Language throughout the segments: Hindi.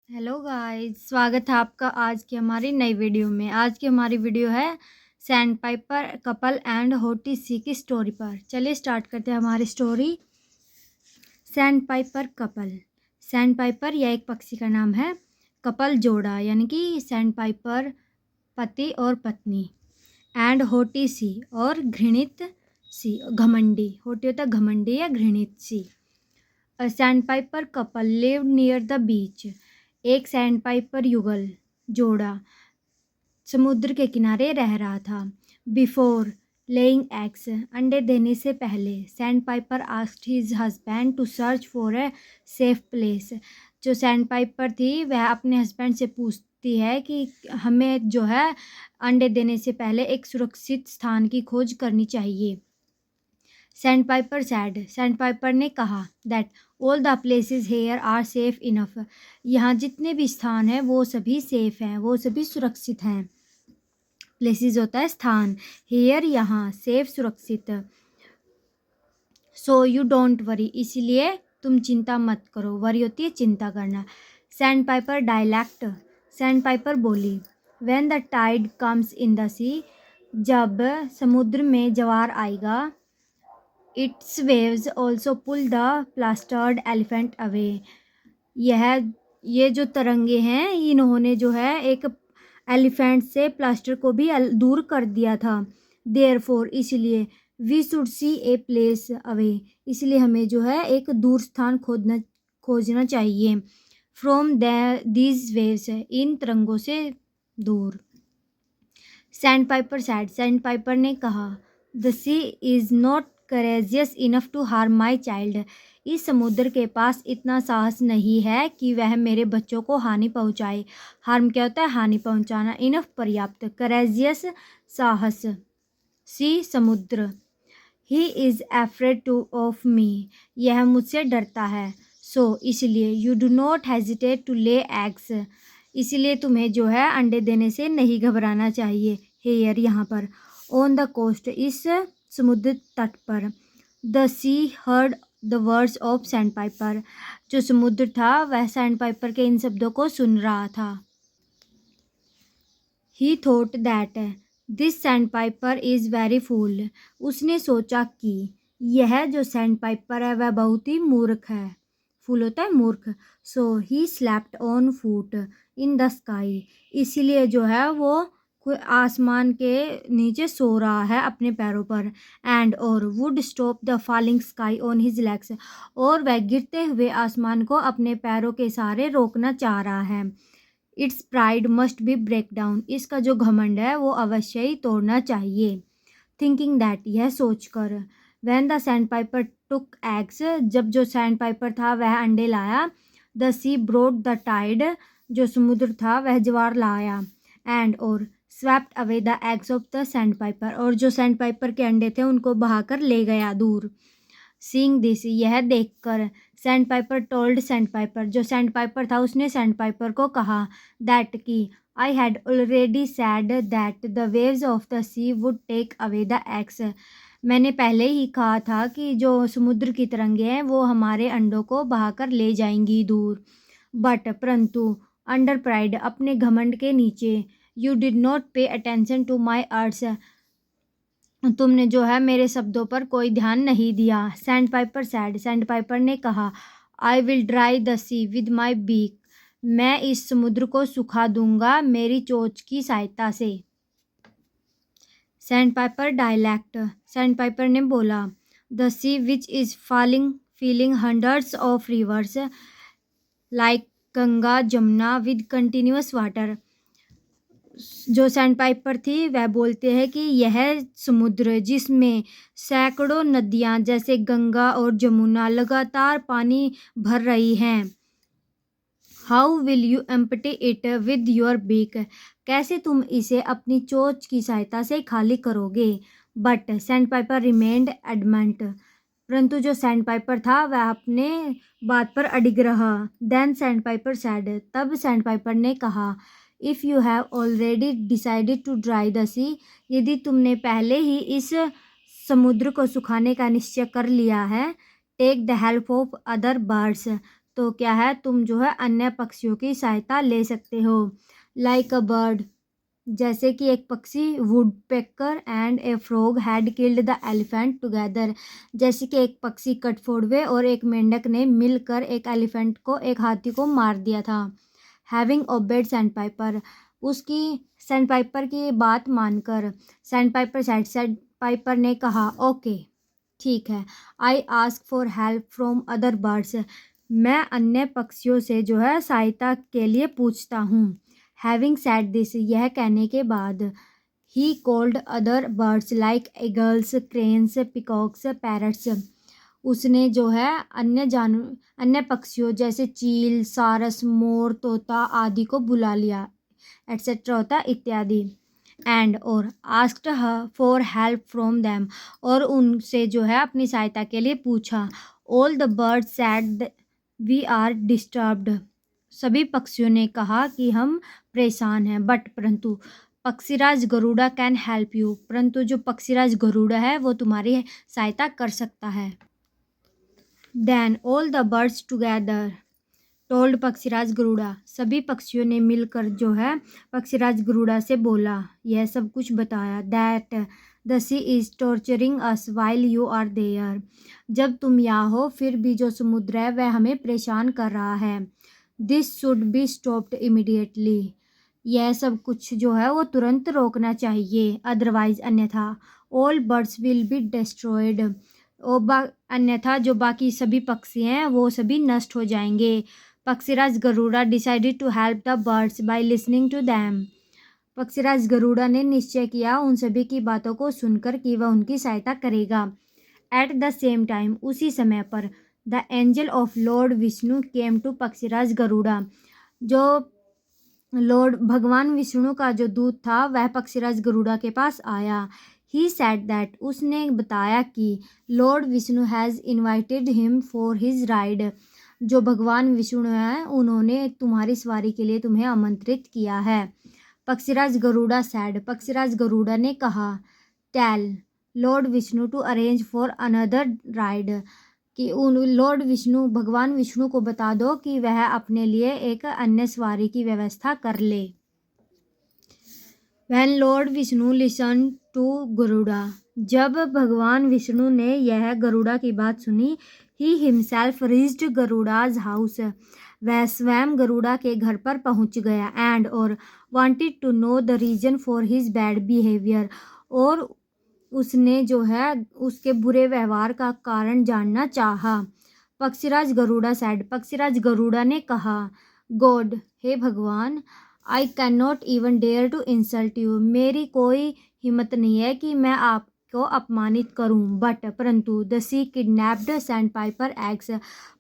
हेलो गाइस, स्वागत है आपका आज की हमारी नई वीडियो में। आज की हमारी वीडियो है सैंड पाइपर कपल एंड होटी सी की स्टोरी पर। चलिए स्टार्ट करते हैं हमारी story. Sand Piper couple. Sand Piper यह एक पक्षी का नाम है। कपल जोड़ा यानी कि सैंड पाइपर पति और पत्नी। एंड होटी सी और घृणित सी, घमंडी। होटी होता है घमंडी या घृणित सी। Sandpiper couple live near the beach. एक सैंड पाइपर युगल जोड़ा समुद्र के किनारे रह रहा था। बिफोर लेइंग एग्स, अंडे देने से पहले, sandpiper asked his husband to search for a safe place. जो सैंड पाइपर थी वह अपने हस्बैंड से पूछती है कि हमें जो है अंडे देने से पहले एक सुरक्षित स्थान की खोज करनी चाहिए। Sandpiper said, sandpiper ने कहा that all the places here are safe enough. यहाँ जितने भी स्थान हैं वो सभी सेफ हैं, वो सभी सुरक्षित हैं। प्लेसेस होता है स्थान, हेयर यहाँ, सेफ सुरक्षित। सो यू डोंट वरी, इसलिए तुम चिंता मत करो। वरी होती है चिंता करना। Sandpiper dialect, sandpiper बोली when the tide comes in the sea, जब समुद्र में ज्वार आएगा, its waves also pull the plastered elephant away. ये जो तरंगे हैं इन्होंने जो है एक एलिफेंट से प्लास्टर को भी दूर कर दिया था। देयरफॉर, इसलिए, we should see a place away, इसलिए हमें जो है एक दूर स्थान खोजना चाहिए। फ्रॉम दीज वेव्स, इन तरंगों से दूर। Sandpiper said, sandpiper ने कहा the sea is not courageous enough to harm my child. इस समुद्र के पास इतना साहस नहीं है कि वह मेरे बच्चों को हानि पहुंचाए। हार्म क्या होता है? हानि पहुंचाना। इनफ पर्याप्त, करेजियस साहस। सी समुद्र। He is afraid to of me, यह मुझसे डरता है। सो इसलिए, you do not hesitate to lay eggs, इसलिए तुम्हें जो है अंडे देने से नहीं घबराना चाहिए। हेयर यहाँ पर, ऑन द कोस्ट, इस समुद्र तट पर। The she heard the words of sand Piper, जो समुद्र था वह सैंड पाइपर के इन शब्दों को सुन रहा था। He thought that this sandpiper is very fool, उसने सोचा कि यह जो सैंड पाइपर है वह बहुत ही मूर्ख है। फूल होता है मूर्ख। So he slapped on foot in the sky, इसीलिए जो है वो आसमान के नीचे सो रहा है अपने पैरों पर। एंड और would stop the falling sky on his legs, और वह गिरते हुए आसमान को अपने पैरों के सहारे रोकना चाह रहा है। Its pride must be break down, इसका जो घमंड है वो अवश्य ही तोड़ना चाहिए। थिंकिंग दैट, यह सोचकर, when the sandpiper took eggs, जब जो सैंड पाइपर था वह अंडे लाया। The sea brought the tide, जो समुद्र था वह ज्वार लाया। एंड और swept away the eggs of the sandpiper, और जो सैंड पाइपर के अंडे थे उनको बहाकर ले गया दूर। सीइंग दिस, यह देखकर, sandpiper told sandpiper, जो सैंड पाइपर था उसने सैंड पाइपर को कहा दैट कि I had already said that the waves of the sea would take away the eggs, मैंने पहले ही कहा था कि जो समुद्र की तरंगे हैं वो हमारे अंडों को बहाकर ले जाएंगी दूर। बट परंतु, अंडर प्राइड, अपने घमंड के नीचे, you did not pay attention to my words, तुमने जो है मेरे शब्दों पर कोई ध्यान नहीं दिया। Sandpiper said, sandpiper ने कहा I will dry the sea with my beak, मैं इस समुद्र को सुखा दूंगा मेरी चोंच की सहायता से। Sandpiper dialect, sandpiper ने बोला the sea which is feeling hundreds of rivers like Ganga Jamuna with continuous water. जो सैंड पाइपर थी वह बोलते हैं कि यह समुद्र जिसमें सैकड़ों नदियाँ जैसे गंगा और जमुना लगातार पानी भर रही हैं। How will you empty it with your beak, कैसे तुम इसे अपनी चोंच की सहायता से खाली करोगे। But sand Piper remained adamant, परंतु जो सैंड पाइपर था वह अपने बात पर अडिग रहा। देन सैंड पाइपर सैड, तब सैंड पाइपर ने कहा if you have already decided to dry the sea, यदि तुमने पहले ही इस समुद्र को सुखाने का निश्चय कर लिया है, take the help of other birds, तो क्या है, तुम जो है अन्य पक्षियों की सहायता ले सकते हो। लाइक अ बर्ड, जैसे कि एक पक्षी, woodpecker and A frog had killed the elephant together, जैसे कि एक पक्षी कठफोड़वे और एक मेंढक ने मिलकर एक एलिफेंट को, एक हाथी को मार दिया था। हैविंग ओबेड सैंडपाइपर, उसकी सैंडपाइपर की बात मानकर सैंडपाइपर सेड, सैंडपाइपर ने कहा ओके ठीक है। I ask for help from other birds, मैं अन्य पक्षियों से जो है सहायता के लिए पूछता हूँ। हैविंग सेड दिस, यह कहने के बाद he called other birds like eagles, cranes, peacocks, parrots, उसने जो है अन्य पक्षियों जैसे चील, सारस, मोर, तोता आदि को बुला लिया, एट्सेट्रा होता है इत्यादि। एंड और asked her for help from them, और उनसे जो है अपनी सहायता के लिए पूछा। All the birds said we are disturbed, सभी पक्षियों ने कहा कि हम परेशान हैं। बट परंतु पक्षीराज गरुड़ा कैन हेल्प यू, परंतु जो पक्षीराज गरुड़ा है वो तुम्हारी सहायता कर सकता है। Then all the birds together told पक्षीराज गरुड़ा, सभी पक्षियों ने मिलकर जो है पक्षीराज गरुड़ा से बोला, यह सब कुछ बताया। That the sea is torturing us while you are there, जब तुम यहाँ हो फिर भी जो समुद्र है वह हमें परेशान कर रहा है। This should be stopped immediately, यह सब कुछ जो है वो तुरंत रोकना चाहिए, अदरवाइज अन्यथा all birds will be destroyed, और अन्यथा जो बाकी सभी पक्षी हैं वो सभी नष्ट हो जाएंगे। पक्षीराज Garuda decided to help the birds by listening to them, पक्षीराज गरुड़ा ने निश्चय किया उन सभी की बातों को सुनकर कि वह उनकी सहायता करेगा। एट द सेम टाइम, उसी समय पर, the angel of lord Vishnu came to पक्षीराज गरुड़ा, जो लॉर्ड भगवान विष्णु का जो दूत था वह पक्षीराज गरुड़ा के पास आया। ही सेड दैट, उसने बताया कि Lord Vishnu has invited him for his ride, जो भगवान विष्णु हैं उन्होंने तुम्हारी सवारी के लिए तुम्हें आमंत्रित किया है। पक्षीराज गरुड़ा सैड, पक्षीराज गरुड़ा ने कहा, tell lord Vishnu to arrange for another ride, कि उन लॉर्ड विष्णु, भगवान विष्णु को बता दो कि वह अपने लिए एक अन्य सवारी की व्यवस्था कर ले। When lord Vishnu listen to Garuda, जब भगवान विष्णु ने यह गरुड़ा की बात सुनी, he himself reached Garuda's house, वह स्वयं गरुड़ा के घर पर पहुंच गया। एंड और wanted to know the reason for his bad behaviour, और उसने जो है उसके बुरे व्यवहार का कारण जानना चाहा। पक्षीराज गरुड़ा सैड, पक्षीराज गरुड़ा ने कहा, गॉड, हे भगवान, I can not even dare to insult you, मेरी कोई हिम्मत नहीं है कि मैं आपको अपमानित करूं। बट परंतु the sea kidnapped sandpiper eggs,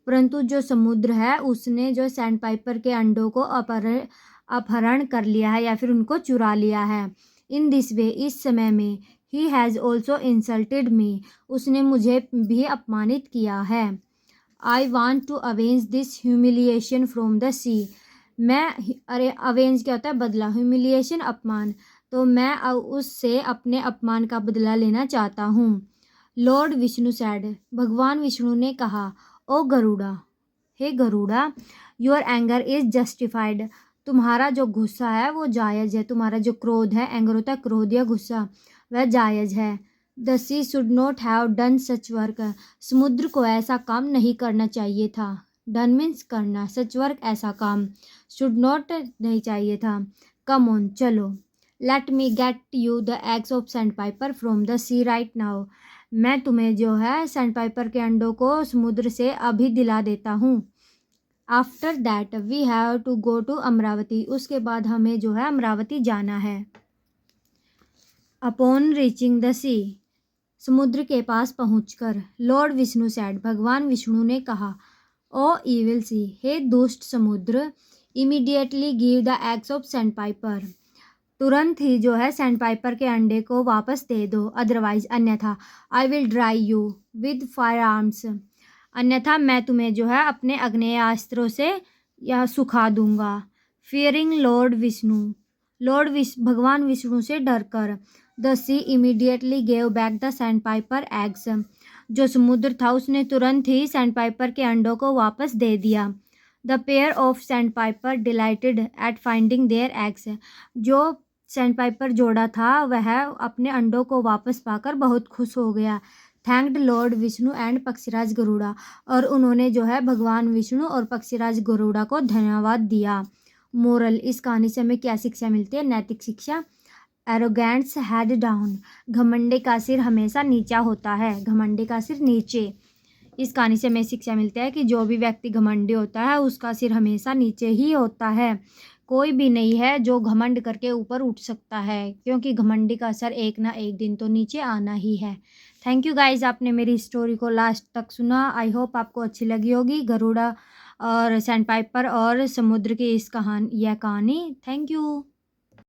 परंतु जो समुद्र है उसने जो सैंडपाइपर के अंडों को अपहरण कर लिया है या फिर उनको चुरा लिया है। इन दिस वे, इस समय में, he has also insulted me, उसने मुझे भी अपमानित किया है। I want to avenge this humiliation from the sea, मैं, अरे अवेंज क्या होता है, बदला, ह्यूमिलिएशन अपमान, तो मैं उससे अपने अपमान का बदला लेना चाहता हूँ। लॉर्ड विष्णु सैड, भगवान विष्णु ने कहा, ओ गरुड़ा, हे Garuda, your anger is justified, तुम्हारा जो गुस्सा है वो जायज़ है, तुम्हारा जो क्रोध है, एंगर होता है क्रोध या गुस्सा, वह जायज़ है। The sea should not have done such work, समुद्र को ऐसा काम नहीं करना चाहिए था। डन मीन्स करना, सच वर्क ऐसा काम, शुड नॉट नहीं चाहिए था। कम ऑन, चलो, let me get you the eggs of sandpiper from the sea right now, मैं तुम्हें जो है सैंडपाइपर के अंडों को समुद्र से अभी दिला देता हूँ। After that we have to go to Amaravati, उसके बाद हमें जो है अमरावती जाना है। अपॉन रीचिंग द सी, समुद्र के पास पहुंचकर, लॉर्ड विष्णु सैड, भगवान विष्णु ने कहा, ओ ईविल सी, हे दुष्ट समुद्र, immediately give the eggs of sandpiper, तुरंत ही जो है सैंडपाइपर के अंडे को वापस दे दो, अदरवाइज अन्यथा आई will dry you with fire arms, अन्यथा मैं तुम्हें जो है अपने आग्नेयास्त्रों से यह सुखा दूंगा। फियरिंग लॉर्ड विष्णु, भगवान विष्णु से डरकर, the sea immediately gave back the sandpiper eggs, जो समुद्र था उसने तुरंत ही सैंडपाइपर के अंडों को वापस दे दिया। The pair of sandpiper delighted at finding their eggs. जो सैंडपाइपर जोड़ा था वह अपने अंडों को वापस पाकर बहुत खुश हो गया। थैंक्ड लॉर्ड विष्णु एंड पक्षीराज गरुड़ा, और उन्होंने जो है भगवान विष्णु और पक्षीराज गरुड़ा को धन्यवाद दिया। मोरल, इस कहानी से हमें क्या शिक्षा मिलती है? नैतिक शिक्षा। एरोगेंट्स हेड डाउन, घमंडे का सिर हमेशा नीचा होता है, घमंडे का सिर नीचे। इस कहानी से हमें शिक्षा मिलती है कि जो भी व्यक्ति घमंडी होता है उसका सिर हमेशा नीचे ही होता है। कोई भी नहीं है जो घमंड करके ऊपर उठ सकता है, क्योंकि घमंडी का सर एक ना एक दिन तो नीचे आना ही है। थैंक यू गाइज, आपने मेरी स्टोरी को लास्ट तक सुना। आई होप आपको अच्छी लगी होगी, गरुड़ा और सैंडपाइपर और समुद्र की यह कहानी। Thank you.